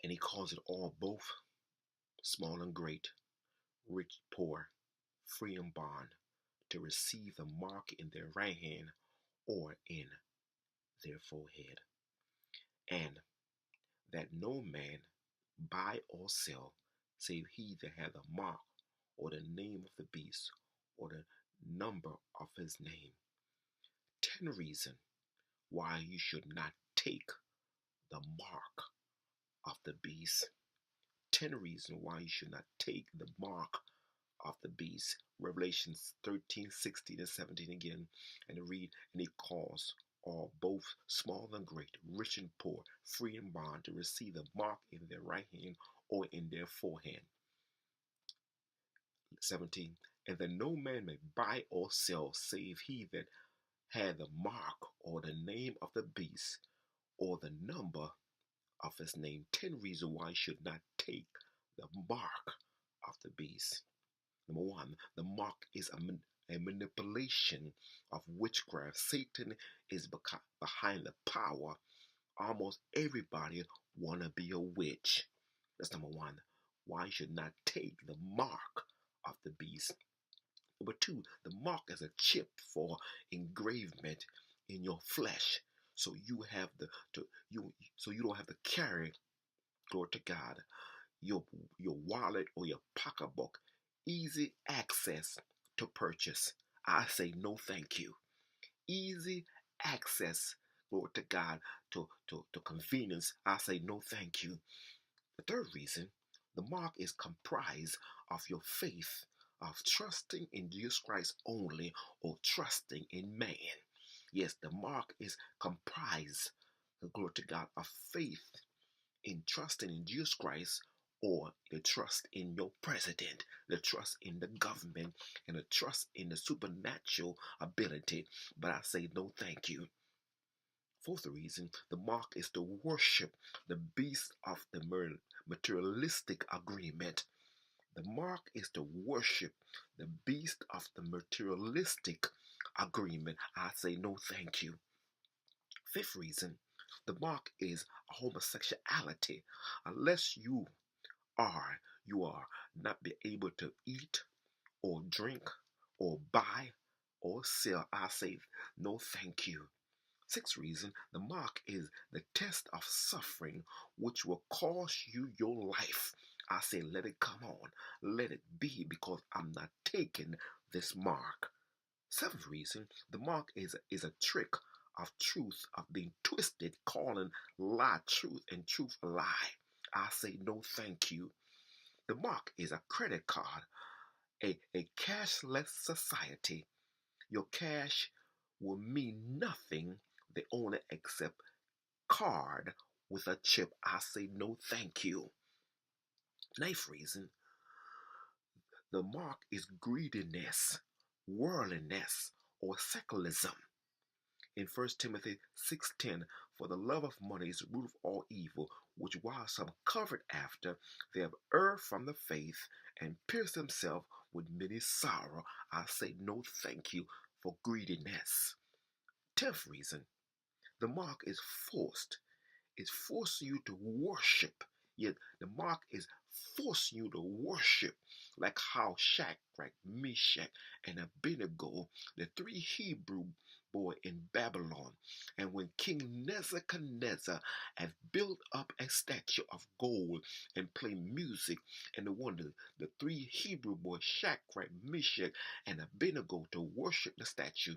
And he calls it all, both small and great, rich, poor, free and bond, to receive the mark in their right hand or in their forehead. And that no man buy or sell, save he that hath a mark, or the name of the beast, or the number of his name. 10 reasons why you should not take the mark of the beast. 10 reasons why you should not take the mark of the beast. Revelations 13, 16, and 17 again. And read, and he calls all, both small and great, rich and poor, free and bond, to receive the mark in their right hand or in their forehead. 17. And that no man may buy or sell, save he that had the mark or the name of the beast or the number of his name. 10 reasons why you should not take the mark of the beast. Number 1, the mark is a manipulation of witchcraft. Satan is behind the power. Almost everybody want to be a witch. That's number 1. Why you should not take the mark of the beast. Number 2, the mark is a chip for engravement in your flesh, so you have you don't have to carry, glory to God, your wallet or your pocketbook. Easy access to purchase. I say no thank you. Easy access, glory to God, to convenience. I say no thank you. The third reason, the mark is comprised of your faith, of trusting in Jesus Christ only, or trusting in man. Yes, the mark is comprised, glory to God, of faith in trusting in Jesus Christ, or the trust in your president, the trust in the government, and the trust in the supernatural ability. But I say no thank you. Fourth reason, the mark is to worship the beast of the materialistic agreement. The mark is to worship the beast of the materialistic agreement. I say no thank you. Fifth reason, the mark is homosexuality. Unless you are not be able to eat or drink or buy or sell, I say no thank you. Sixth reason, the mark is the test of suffering which will cost you your life. I say let it come on, let it be, because I'm not taking this mark. Seventh reason, the mark is a trick of truth, of being twisted, calling lie truth and truth a lie. I say no thank you. The mark is a credit card, a cashless society. Your cash will mean nothing. They only accept card with a chip. I say no thank you. Ninth reason, the mark is greediness, worldliness, or secularism. In 1 Timothy 6:10, for the love of money is the root of all evil, which while some covered after, they have erred from the faith and pierced themselves with many sorrow. I say no thank you for greediness. 10th reason, the mark is forced. It's forcing you to worship. Yet the mark is forcing you to worship, like how Shadrach, Meshach, and Abednego, the 3 Hebrew boys in Babylon, and when King Nebuchadnezzar had built up a statue of gold and played music, and the 3 Hebrew boys, Shadrach, Meshach, and Abednego, to worship the statue,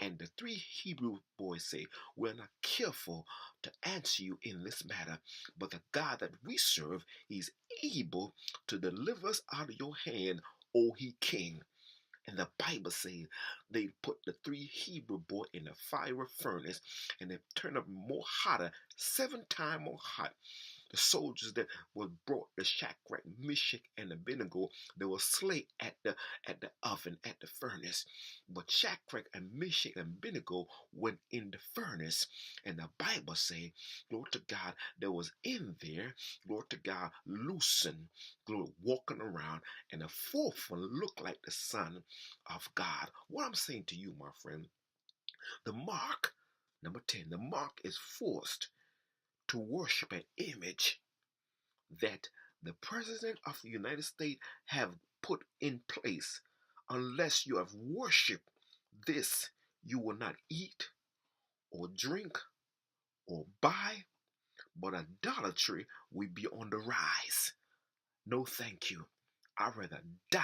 and the 3 Hebrew boys say, "We're not careful to answer you in this matter, but the God that we serve is able to deliver us out of your hand, O he king." And the Bible says they put the 3 Hebrew boys in a fiery furnace, and they turned up more hotter, 7 times more hot. The soldiers that were brought the Shadrach, Meshach, and Abednego, they were slain at the oven, at the furnace. But Shadrach and Meshach and Abednego went in the furnace, and the Bible say, glory to God, there was in there, glory to God, loosened, glory, walking around, and the fourth one looked like the Son of God. What I'm saying to you, my friend, the mark, number 10, the mark is forced to worship an image. that the President of the United States have put in place. Unless you have worshiped this, you will not eat or drink or buy, but idolatry will be on the rise. No, thank you. I'd rather die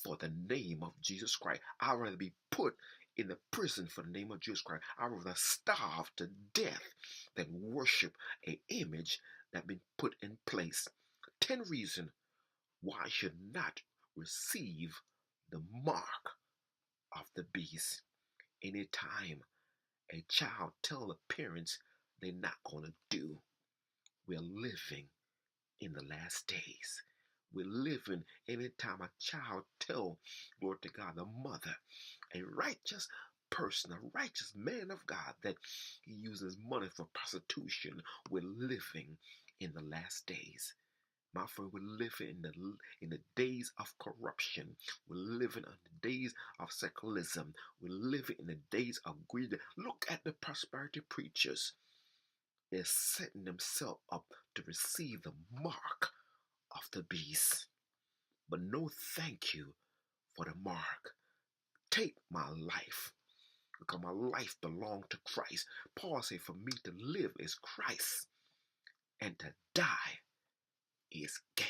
for the name of Jesus Christ. I'd rather be put in the prison for the name of Jesus Christ. I'd rather starve to death than worship an image that been put in place. 10 reasons why I should not receive the mark of the beast. Anytime a child tell the parents they're not going to do, we're living in the last days. We're living anytime a child tell, Lord to God, the mother, a righteous person, a righteous man of God, that he uses money for prostitution. We're living in the last days. My friend, we're living in the days of corruption. We're living in the days of secularism. We're living in the days of greed. Look at the prosperity preachers. They're setting themselves up to receive the mark of the beast. But no thank you for the mark. Take my life, because my life belongs to Christ. Paul said, for me to live is Christ, and to die is gain.